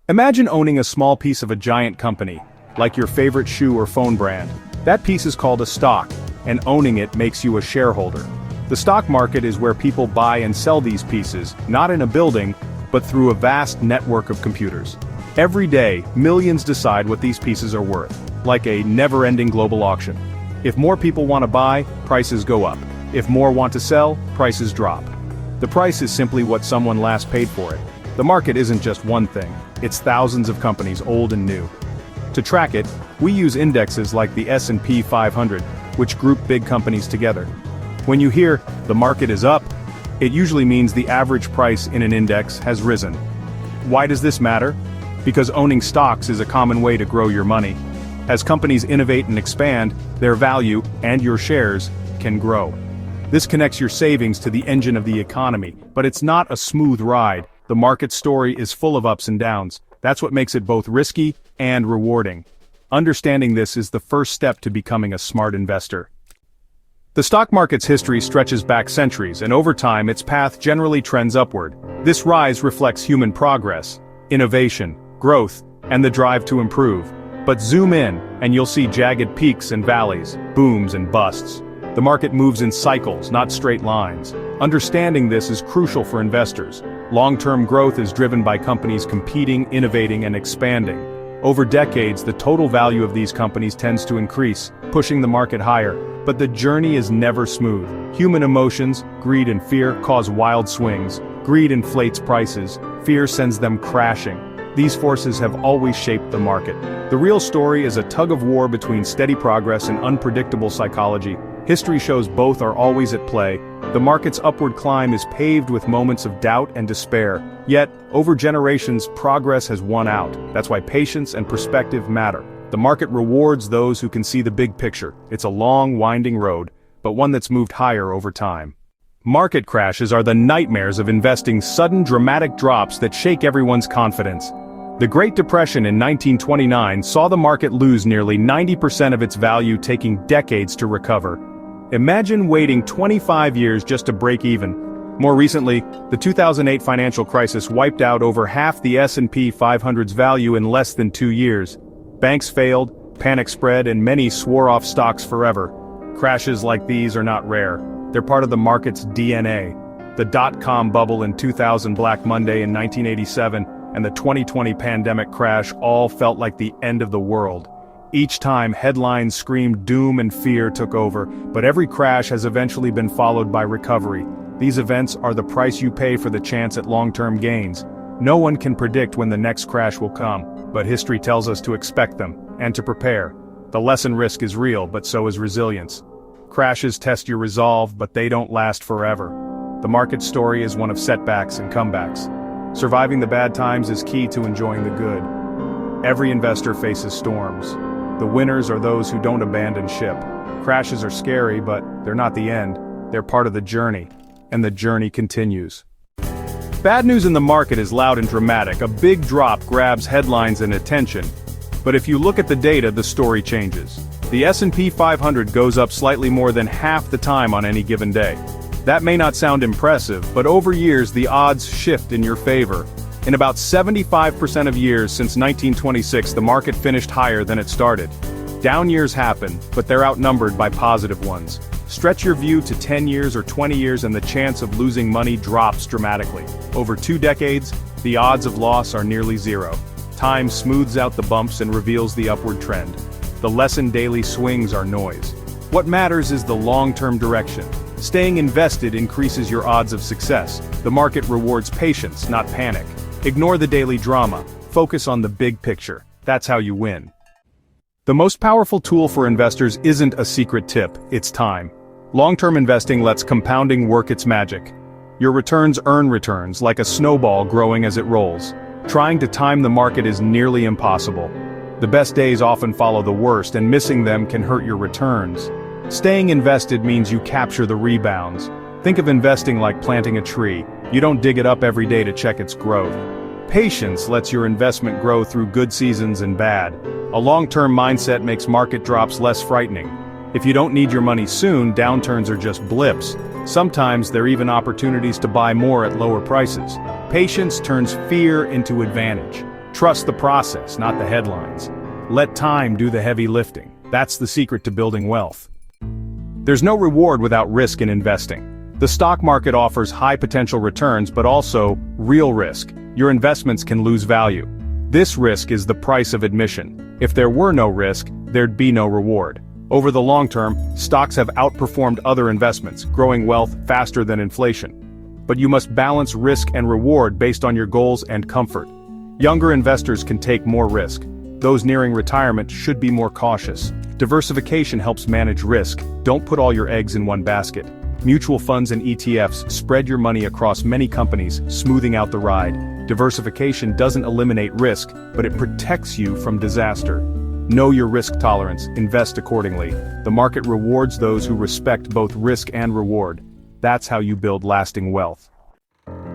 Imagine owning a small piece of a giant company, like your favorite shoe or phone brand. That piece is called a stock, and owning it makes you a shareholder. The stock market is where people buy and sell these pieces, not in a building, but through a vast network of computers. Every day, millions decide what these pieces are worth, like a never-ending global auction. If more people want to buy, prices go up. If more want to sell, prices drop. The price is simply what someone last paid for it. The market isn't just one thing, it's thousands of companies, old and new. To track it, we use indexes like the S&P 500, which group big companies together. When you hear, the market is up, it usually means the average price in an index has risen. Why does this matter? Because owning stocks is a common way to grow your money. As companies innovate and expand, their value, and your shares, can grow. This connects your savings to the engine of the economy, but it's not a smooth ride. The market story is full of ups and downs. That's what makes it both risky and rewarding. Understanding this is the first step to becoming a smart investor. The stock market's history stretches back centuries, and over time its path generally trends upward. This rise reflects human progress, innovation, growth, and the drive to improve. But zoom in, and you'll see jagged peaks and valleys, booms and busts. The market moves in cycles, not straight lines. Understanding this is crucial for investors. Long-term growth is driven by companies competing, innovating, and expanding. Over decades, the total value of these companies tends to increase, pushing the market higher. But the journey is never smooth. Human emotions, greed and fear, cause wild swings. Greed inflates prices, fear sends them crashing. These forces have always shaped the market. The real story is a tug-of-war between steady progress and unpredictable psychology. History shows both are always at play. The market's upward climb is paved with moments of doubt and despair. Yet, over generations, progress has won out. That's why patience and perspective matter. The market rewards those who can see the big picture. It's a long, winding road, but one that's moved higher over time. Market crashes are the nightmares of investing, sudden dramatic drops that shake everyone's confidence. The Great Depression in 1929 saw the market lose nearly 90% of its value, taking decades to recover. Imagine waiting 25 years just to break even. More recently, the 2008 financial crisis wiped out over half the S&P 500's value in less than 2 years. Banks failed, panic spread, and many swore off stocks forever. Crashes like these are not rare. They're part of the market's DNA. The dot-com bubble in 2000, Black Monday in 1987, and the 2020 pandemic crash all felt like the end of the world. Each time, headlines screamed doom and fear took over, but every crash has eventually been followed by recovery. These events are the price you pay for the chance at long-term gains. No one can predict when the next crash will come, but history tells us to expect them, and to prepare. The lesson risk is real, but so is resilience. Crashes test your resolve, but they don't last forever. The market story is one of setbacks and comebacks. Surviving the bad times is key to enjoying the good. Every investor faces storms. The winners are those who don't abandon ship. Crashes are scary, but they're not the end. They're part of the journey, and the journey continues. Bad news in the market is loud and dramatic. A big drop grabs headlines and attention. But if you look at the data, the story changes. The S&P 500 goes up slightly more than half the time on any given day. That may not sound impressive, but over years the odds shift in your favor. In about 75% of years since 1926, the market finished higher than it started. Down years happen, but they're outnumbered by positive ones. Stretch your view to 10 years or 20 years and the chance of losing money drops dramatically. Over 2 decades, the odds of loss are nearly zero. Time smooths out the bumps and reveals the upward trend. The lesson: daily swings are noise. What matters is the long-term direction. Staying invested increases your odds of success. The market rewards patience, not panic. Ignore the daily drama. Focus on the big picture. That's how you win. The most powerful tool for investors isn't a secret tip, it's time. Long-term investing lets compounding work its magic. Your returns earn returns, like a snowball growing as it rolls. Trying to time the market is nearly impossible. The best days often follow the worst, and missing them can hurt your returns. Staying invested means you capture the rebounds. Think of investing like planting a tree. You don't dig it up every day to check its growth. Patience lets your investment grow through good seasons and bad. A long-term mindset makes market drops less frightening. If you don't need your money soon, downturns are just blips. Sometimes they're even opportunities to buy more at lower prices. Patience turns fear into advantage. Trust the process, not the headlines. Let time do the heavy lifting. That's the secret to building wealth. There's no reward without risk in investing. The stock market offers high potential returns but also real risk. Your investments can lose value. This risk is the price of admission. If there were no risk, there'd be no reward. Over the long term, stocks have outperformed other investments, growing wealth faster than inflation. But you must balance risk and reward based on your goals and comfort. Younger investors can take more risk. Those nearing retirement should be more cautious. Diversification helps manage risk. Don't put all your eggs in one basket. Mutual funds and ETFs spread your money across many companies, smoothing out the ride. Diversification doesn't eliminate risk, but it protects you from disaster. Know your risk tolerance, invest accordingly. The market rewards those who respect both risk and reward. That's how you build lasting wealth.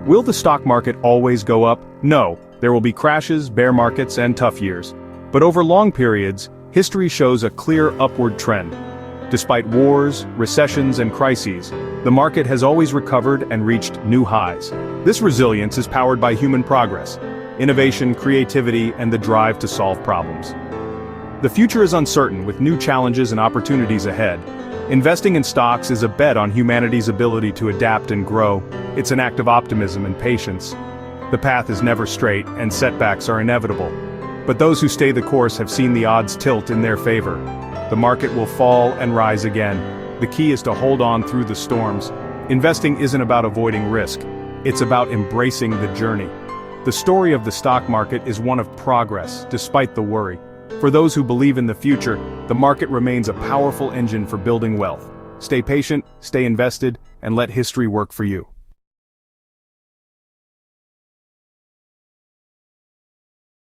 Will the stock market always go up? No, there will be crashes, bear markets, and tough years. But over long periods, history shows a clear upward trend. Despite wars, recessions, and crises, the market has always recovered and reached new highs. This resilience is powered by human progress, innovation, creativity, and the drive to solve problems. The future is uncertain, with new challenges and opportunities ahead. Investing in stocks is a bet on humanity's ability to adapt and grow. It's an act of optimism and patience. The path is never straight, and setbacks are inevitable. But those who stay the course have seen the odds tilt in their favor. The market will fall and rise again. The key is to hold on through the storms. Investing isn't about avoiding risk. It's about embracing the journey. The story of the stock market is one of progress, despite the worry. For those who believe in the future, the market remains a powerful engine for building wealth. Stay patient, stay invested, and let history work for you.